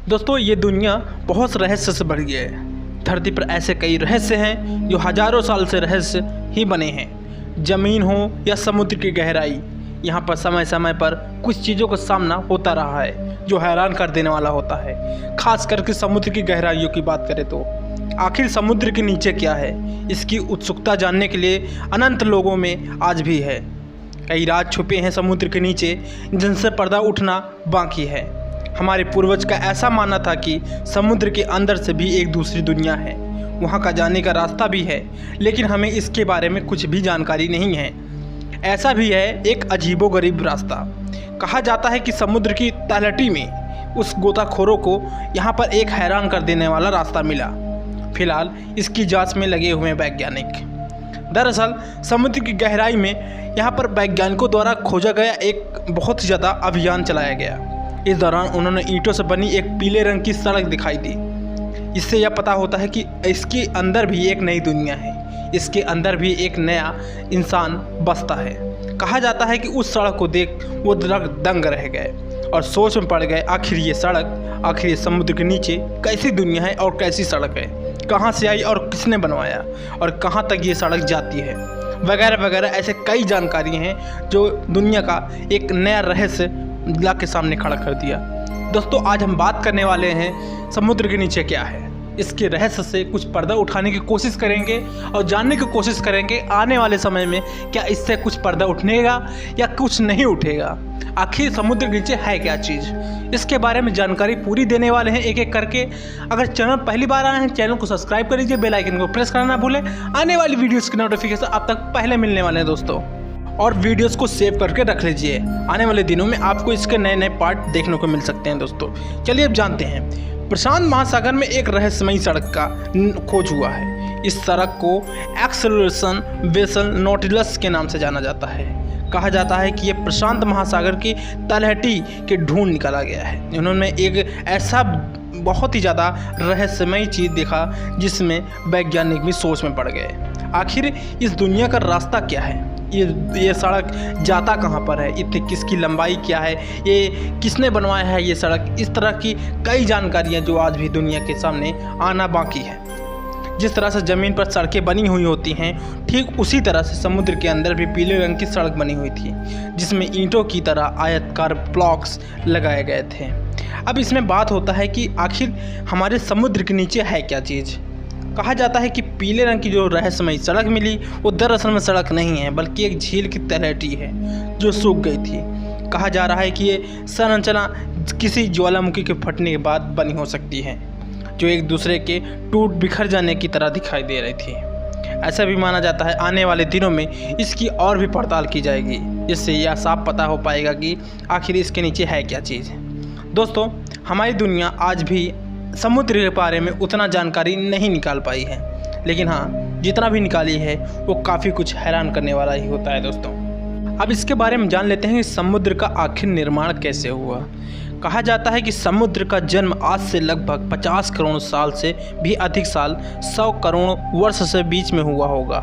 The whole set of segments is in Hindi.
दोस्तों, ये दुनिया बहुत रहस्य से भरी है। धरती पर ऐसे कई रहस्य हैं जो हजारों साल से रहस्य ही बने हैं। ज़मीन हो या समुद्र की गहराई, यहाँ पर समय समय पर कुछ चीज़ों का सामना होता रहा है जो हैरान कर देने वाला होता है। खास करके समुद्र की गहराइयों की बात करें तो आखिर समुद्र के नीचे क्या है, इसकी उत्सुकता जानने के लिए अनंत लोगों में आज भी है। कई राज छुपे हैं समुद्र के नीचे जिनसे पर्दा उठना बाकी है। हमारे पूर्वज का ऐसा मानना था कि समुद्र के अंदर से भी एक दूसरी दुनिया है, वहाँ का जाने का रास्ता भी है, लेकिन हमें इसके बारे में कुछ भी जानकारी नहीं है। ऐसा भी है एक अजीबोगरीब रास्ता। कहा जाता है कि समुद्र की तलहटी में उस गोताखोरों को यहाँ पर एक हैरान कर देने वाला रास्ता मिला। फिलहाल इसकी जांच में लगे हुए हैं वैज्ञानिक। दरअसल समुद्र की गहराई में यहाँ पर वैज्ञानिकों द्वारा खोजा गया एक बहुत ही ज़्यादा अभियान चलाया गया। इस दौरान उन्होंने ईंटों से बनी एक पीले रंग की सड़क दिखाई दी। इससे यह पता होता है कि इसके अंदर भी एक नई दुनिया है, इसके अंदर भी एक नया इंसान बसता है। कहा जाता है कि उस सड़क को देख वो दंग रह गए और सोच में पड़ गए, आखिर ये सड़क, आखिर ये समुद्र के नीचे कैसी दुनिया है और कैसी सड़क है, कहाँ से आई और किसने बनवाया और कहाँ तक ये सड़क जाती है, वगैरह वगैरह। ऐसे कई जानकारी हैं जो दुनिया का एक नया रहस्य ला के सामने खड़ा कर दिया। दोस्तों, आज हम बात करने वाले हैं समुद्र के नीचे क्या है। इसके रहस्य से कुछ पर्दा उठाने की कोशिश करेंगे और जानने की कोशिश करेंगे आने वाले समय में क्या इससे कुछ पर्दा उठेगा या कुछ नहीं उठेगा। आखिर समुद्र के नीचे है क्या चीज़, इसके बारे में जानकारी पूरी देने वाले हैं एक एक करके। अगर चैनल पहली बार आए हैं, चैनल को सब्सक्राइब कर लीजिए, बेल आइकन को प्रेस करना ना भूलें। आने वाली वीडियोस की नोटिफिकेशन आप तक पहले मिलने वाले हैं दोस्तों। और वीडियोस को सेव करके रख लीजिए, आने वाले दिनों में आपको इसके नए नए पार्ट देखने को मिल सकते हैं दोस्तों। चलिए अब जानते हैं। प्रशांत महासागर में एक रहस्यमयी सड़क का खोज हुआ है। इस सड़क को एक्सेलरेशन वेसल नॉटिलस के नाम से जाना जाता है। कहा जाता है कि यह प्रशांत महासागर की तलहटी के ढूंढ निकाला गया है। उन्होंने एक ऐसा बहुत ही ज़्यादा रहस्यमयी चीज़ देखा जिसमें वैज्ञानिक भी सोच में पड़ गए। आखिर इस दुनिया का रास्ता क्या है, ये सड़क जाता कहाँ पर है, इतनी किसकी लंबाई क्या है, ये किसने बनवाया है ये सड़क। इस तरह की कई जानकारियाँ जो आज भी दुनिया के सामने आना बाकी है। जिस तरह से ज़मीन पर सड़कें बनी हुई होती हैं, ठीक उसी तरह से समुद्र के अंदर भी पीले रंग की सड़क बनी हुई थी जिसमें ईंटों की तरह आयताकार ब्लॉक्स लगाए गए थे। अब इसमें बात होता है कि आखिर हमारे समुद्र के नीचे है क्या चीज़। कहा जाता है कि पीले रंग की जो रहस्यमयी सड़क मिली वो दरअसल में सड़क नहीं है, बल्कि एक झील की तलहटी है जो सूख गई थी। कहा जा रहा है कि ये संरचना किसी ज्वालामुखी के फटने के बाद बनी हो सकती है, जो एक दूसरे के टूट बिखर जाने की तरह दिखाई दे रही थी। ऐसा भी माना जाता है आने वाले दिनों में इसकी और भी पड़ताल की जाएगी, जिससे यह साफ पता हो पाएगा कि आखिर इसके नीचे है क्या चीज़। दोस्तों, हमारी दुनिया आज भी समुद्र के बारे में उतना जानकारी नहीं निकाल पाई है, लेकिन हाँ, जितना भी निकाली है वो काफ़ी कुछ हैरान करने वाला ही होता है दोस्तों। अब इसके बारे में जान लेते हैं कि समुद्र का आखिर निर्माण कैसे हुआ। कहा जाता है कि समुद्र का जन्म आज से लगभग 50 करोड़ साल से भी अधिक साल 100 करोड़ वर्ष से बीच में हुआ होगा।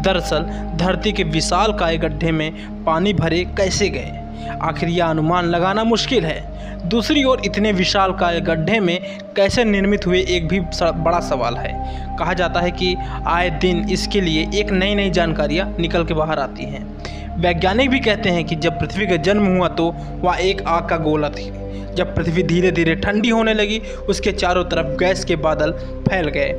दरअसल धरती के विशालकाय गड्ढे में पानी भरे कैसे गए, आखिर यह अनुमान लगाना मुश्किल है। दूसरी ओर इतने विशालकाय गड्ढे में कैसे निर्मित हुए एक भी बड़ा सवाल है। कहा जाता है कि आए दिन इसके लिए एक नई नई जानकारियाँ निकल के बाहर आती हैं। वैज्ञानिक भी कहते हैं कि जब पृथ्वी का जन्म हुआ तो वह एक आग का गोला थी। जब पृथ्वी धीरे धीरे ठंडी होने लगी, उसके चारों तरफ गैस के बादल फैल गए।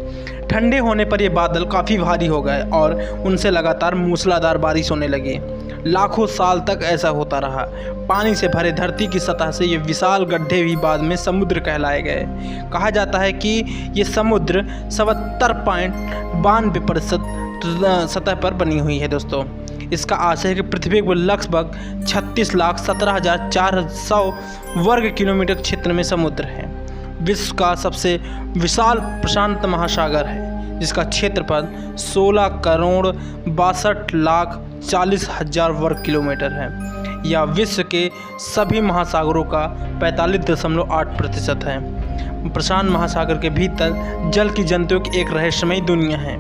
ठंडे होने पर ये बादल काफ़ी भारी हो गए और उनसे लगातार मूसलाधार बारिश होने लगी। लाखों साल तक ऐसा होता रहा। पानी से भरे धरती की सतह से ये विशाल गड्ढे भी बाद में समुद्र कहलाए गए। कहा जाता है कि ये समुद्र 77.92% सतह पर बनी हुई है दोस्तों। इसका आशय है कि पृथ्वी को लगभग 36,17,400 वर्ग किलोमीटर क्षेत्र में समुद्र है। विश्व का सबसे विशाल प्रशांत महासागर है, जिसका क्षेत्रफल 16,62,40,000 वर्ग किलोमीटर है। यह विश्व के सभी महासागरों का 45.8% है। प्रशांत महासागर के भीतर जल की जंतुओं की एक रहस्यमयी दुनिया है।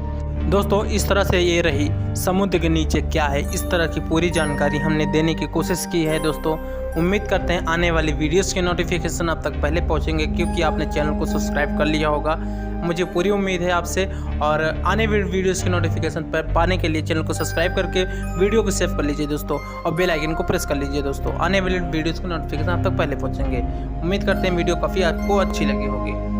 दोस्तों, इस तरह से ये रही समुद्र के नीचे क्या है, इस तरह की पूरी जानकारी हमने देने की कोशिश की है दोस्तों। उम्मीद करते हैं आने वाली वीडियोस के नोटिफिकेशन आप तक पहले पहुंचेंगे, क्योंकि आपने चैनल को सब्सक्राइब कर लिया होगा। मुझे पूरी उम्मीद है आपसे। और आने वाली वीडियोस के नोटिफिकेशन पर पाने के लिए चैनल को सब्सक्राइब करके वीडियो को सेव कर लीजिए दोस्तों, और बेल आइकन को प्रेस कर लीजिए दोस्तों। आने वाली वीडियोस के नोटिफिकेशन आप तक पहले पहुँचेंगे। उम्मीद करते हैं वीडियो काफ़ी आपको अच्छी लगी होगी।